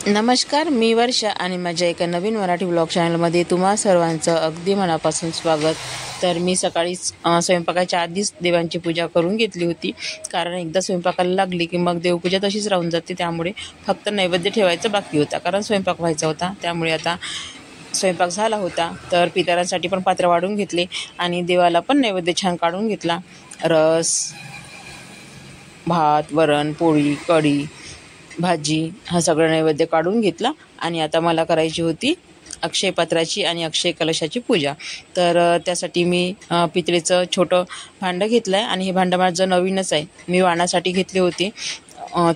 नमस्कार, मी वर्षा आणि माझ्या एका नवीन मराठी ब्लॉग चॅनलमध्ये तुम्हा सर्वांचं अगदी मनापासून स्वागत। तर मी सकाळीच स्वयंपाकाच्या आधीच देवांची पूजा करून घेतली होती, कारण एकदा स्वयंपाकाला लागली की मग देवपूजा तशीच राहून जाते। त्यामुळे फक्त नैवेद्य ठेवायचं बाकी होता, कारण स्वयंपाक व्हायचा होता। त्यामुळे आता स्वयंपाक झाला होता, तर पितरांसाठी पण पात्र वाढून घेतले आणि देवाला पण नैवेद्य छान काढून घेतला। रस, भात, वरण, पोळी, कढी, भाजी हा सगळं नैवेद्य काढून घेतला। आणि आता मला करायची होती अक्षय पात्राची आणि अक्षय कलशाची पूजा। तर त्यासाठी मी पितळेचं छोटं भांडं घेतलं आहे आणि हे भांडं माझं नवीनच आहे। मी वाणासाठी घेतले होते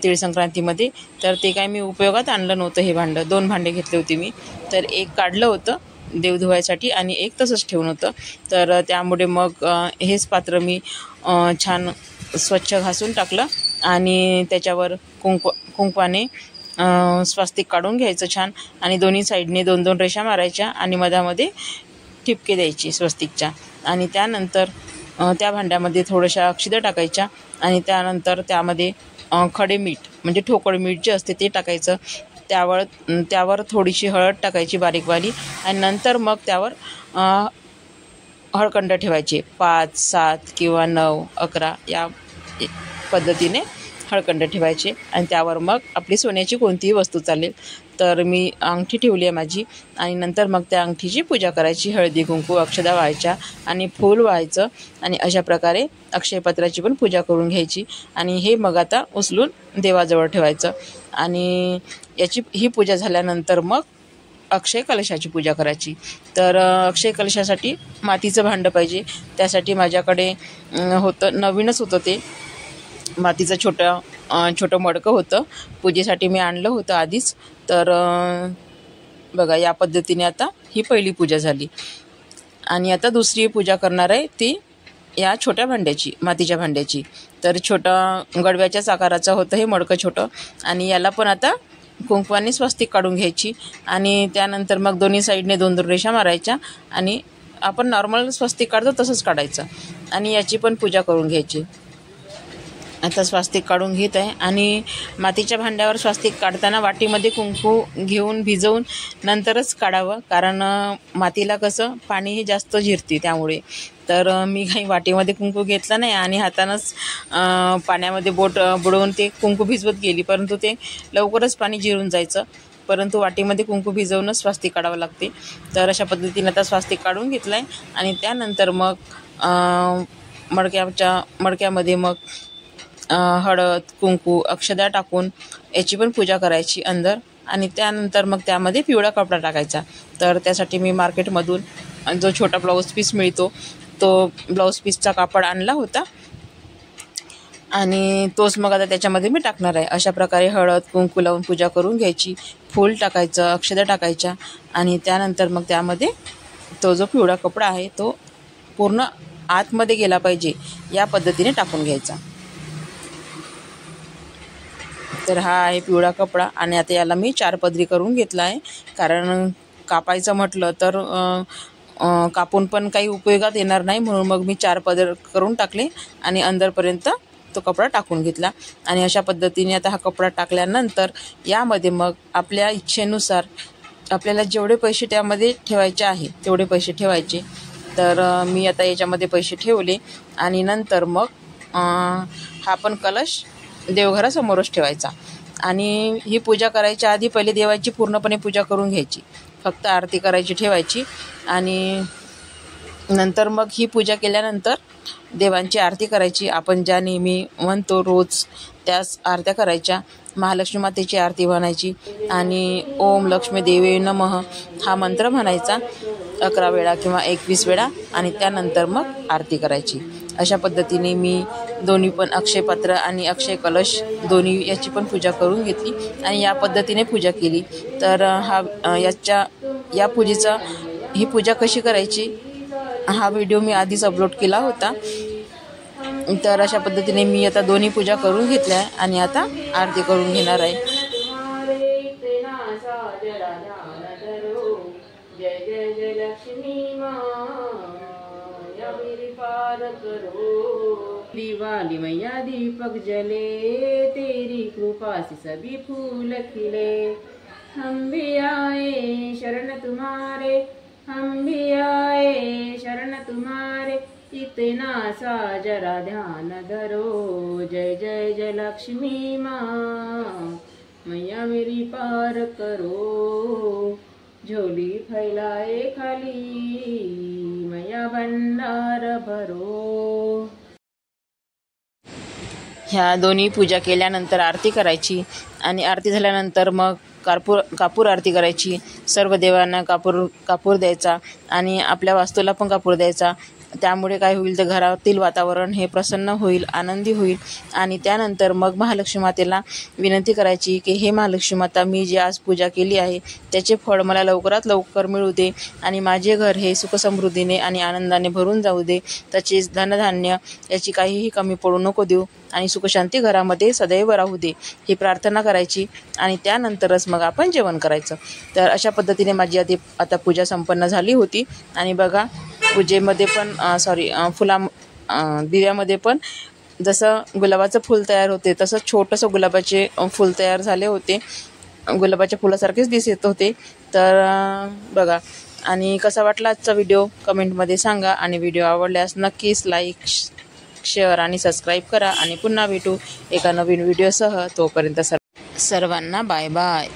तीळ संक्रांतीमध्ये, तर ते काय मी उपयोगात आणलं नव्हतं। हे भांडं 2 भांडे घेतले होते मी, तर एक काढलं होतं देव धुवायसाठी आणि एक तसंच ठेवून होतं। तर त्यामुळे मग हेच पात्र मी छान स्वच्छ घासून टाकलं आणि त्याच्यावर कुंकवाने स्वास्तिक काढून घ्यायचं छान, आणि दोन्ही साईडने 2-2 रेषा मारायच्या आणि मधामध्ये ठिपके द्यायची स्वस्तिकच्या। आणि त्यानंतर त्या भांड्यामध्ये थोड्याशा अक्षिदा टाकायच्या आणि त्यानंतर त्यामध्ये खडे मीठ म्हणजे ठोकळ मीठ जे असते ते टाकायचं। त्यावर थोडीशी हळद टाकायची बारीकवाली, आणि नंतर मग त्यावर हळकुंड ठेवायचे 5, 7 किंवा 9, 11 या पद्धतीने हळकुंड ठेवायचे। आणि त्यावर मग आपली सोन्याची कोणतीही वस्तू चालेल। तर मी अंगठी ठेवली आहे माझी, आणि नंतर मग त्या अंगठीची पूजा करायची। हळदी कुंकू अक्षदा व्हायच्या आणि फूल व्हायचं, आणि अशा प्रकारे अक्षयपत्राची पण पूजा करून घ्यायची। आणि हे मग आता उचलून देवाजवळ ठेवायचं। आणि ही पूजा झाल्यानंतर मग अक्षय कलशाची पूजा करायची। तर अक्षय कलशासाठी मातीचं भांडं पाहिजे। त्यासाठी माझ्याकडे नवीनच होतं ते मातीचं छोटं मडकं होतं, पूजेसाठी मी आणलं होतं आधीच। तर बघा, या पद्धतीने आता ही पहिली पूजा झाली। आणि आता दुसरी पूजा करणार आहे ती या छोट्या भांड्याची, मातीच्या भांड्याची। तर छोटा गडव्याच्याच आकाराचं होतं हे मडकं छोटं, आणि याला पण आता कुंकवाने स्वस्तिक काढून घ्यायची। आणि त्यानंतर मग दोन्ही साईडने 2-2 रेषा मारायच्या, आणि आपण नॉर्मल स्वस्तिक काढतो तसंच काढायचं, आणि याची पण पूजा करून घ्यायची। आता स्वास्तिक काढून घेत आहे, आणि मातीच्या भांड्यावर स्वास्तिक काढताना वाटीमध्ये कुंकू घेऊन भिजवून नंतरच काढावं, कारण मातीला कसं पाणी हे जास्त जिरते त्यामुळे। तर मी काही वाटीमध्ये कुंकू घेतला नाही आणि हातानंच पाण्यामध्ये बोट बुडवून ते कुंकू भिजवत गेली, परंतु ते लवकरच पाणी जिरून जायचं। परंतु वाटीमध्ये कुंकू भिजवूनच स्वास्तिक काढावं लागते। तर अशा पद्धतीने आता स्वास्तिक काढून घेतलं आहे, आणि त्यानंतर मग मडक्यामध्ये मग हळद कुंकू अक्षदा टाकून याची पण पूजा करायची अंदर। आणि त्यानंतर मग त्यामध्ये पिवळा कपडा टाकायचा। तर त्यासाठी मी मार्केटमधून जो छोटा ब्लाऊज पीस मिळतो तो ब्लाऊज पीसचा कापड आणला होता, आणि तोच मग आता त्याच्यामध्ये मी टाकणार आहे। अशा प्रकारे हळद कुंकू लावून पूजा करून घ्यायची, फूल टाकायचं, अक्षदा टाकायच्या, आणि त्यानंतर मग त्यामध्ये तो जो पिवळा कपडा आहे तो पूर्ण आतमध्ये गेला पाहिजे या पद्धतीने टाकून घ्यायचा। तर हा आहे पिवळा कपडा, आणि आता याला मी 4 पदरी करून घेतला आहे, कारण कापायचं म्हटलं तर कापून पण काही उपयोगात येणार नाही, म्हणून मग मी 4 पदर करून टाकले आणि अंदरपर्यंत तो कपडा टाकून घेतला। आणि अशा पद्धतीने आता हा कपडा टाकल्यानंतर यामध्ये मग आपल्या इच्छेनुसार आपल्याला जेवढे पैसे त्यामध्ये ठेवायचे आहे तेवढे पैसे ठेवायचे। तर मी आता याच्यामध्ये पैसे ठेवले, आणि नंतर मग हा पण कलश देवघरासमोरच ठेवायचा। आणि ही पूजा करायच्या आधी पहिले देवाची पूर्णपणे पूजा करून घ्यायची, फक्त आरती करायची ठेवायची। आणि नंतर मग ही पूजा केल्यानंतर देवांची आरती करायची, आपण ज्या नेहमी म्हणतो रोज त्याच आरत्या करायच्या। महालक्ष्मी मातेची आरती म्हणायची, आणि ओम लक्ष्मी देवी नमः हा मंत्र म्हणायचा 11 वेळा किंवा 21 वेळा, आणि त्यानंतर मग आरती करायची। अशा पद्धतीने मी दोन्ही पण अक्षय पात्र आणि अक्षय कलश दोन्ही याची पण पूजा करून घेतली, आणि या पद्धतीने पूजा केली। तर ही पूजा कशी करायची हा व्हिडिओ मी आधीच अपलोड केला होता। तर अशा पद्धतीने मी आता दोन्ही पूजा करून घेतल्या आहे, आणि आता आरती करून घेणार आहे। जय जय जय लक्ष्मी माँ मेरी पार करो, दिवाली मैया दीपक जले, तेरी कृपा से सभी फूल खिले, हम भी आए शरण तुम्हारे, हम भी आए शरण तुम्हारे, इतना सा जरा ध्यान धरो। जय जय जय लक्ष्मी माँ, मैया मेरी पार करो। झोली फैलाए खाली, मैया भंडार भरो। ह्या दोन्ही पूजा केल्यानंतर आरती करायची आणि आरती झाल्यानंतर मग कापूर आरती करायची। सर्व देवांना कापूर द्यायचा आणि आपल्या वास्तूला पण कापूर द्यायचा। त्यामुळे काय होईल तर घरातील वातावरण हे प्रसन्न होईल, आनंदी होईल। आणि त्यानंतर मग महालक्ष्मी मातेला विनंती करायची की हे महालक्ष्मी माता, मी जी आज पूजा केली आहे त्याचे फळ मला लवकरात लवकर मिळू दे आणि माझे घर हे सुखसमृद्धीने आणि आनंदाने भरून जाऊ दे। तसेच धनधान्य याची काहीही कमी पडू नको देऊ आणि सुखशांती घरामध्ये सदैव राहू दे, ही प्रार्थना करायची। आणि त्यानंतरच मग आपण जेवण करायचं। तर अशा पद्धतीने माझी आता पूजा संपन्न झाली होती। आणि बघा पूजेमध्ये पण दिव्यामध्ये पण जसं गुलाबाचं फूल तयार होते तसं छोटंसं गुलाबाचे फूल तयार झाले होते, गुलाबाच्या फुलासारखेच दिसत होते। तर बघा, आणि कसा वाटला आजचा व्हिडिओ कमेंटमध्ये सांगा। आणि व्हिडिओ आवडल्यास नक्कीच लाईक, शेअर आणि सबस्क्राईब करा। आणि पुन्हा भेटू एका नवीन व्हिडिओसह। तोपर्यंत सर्वांना बाय बाय।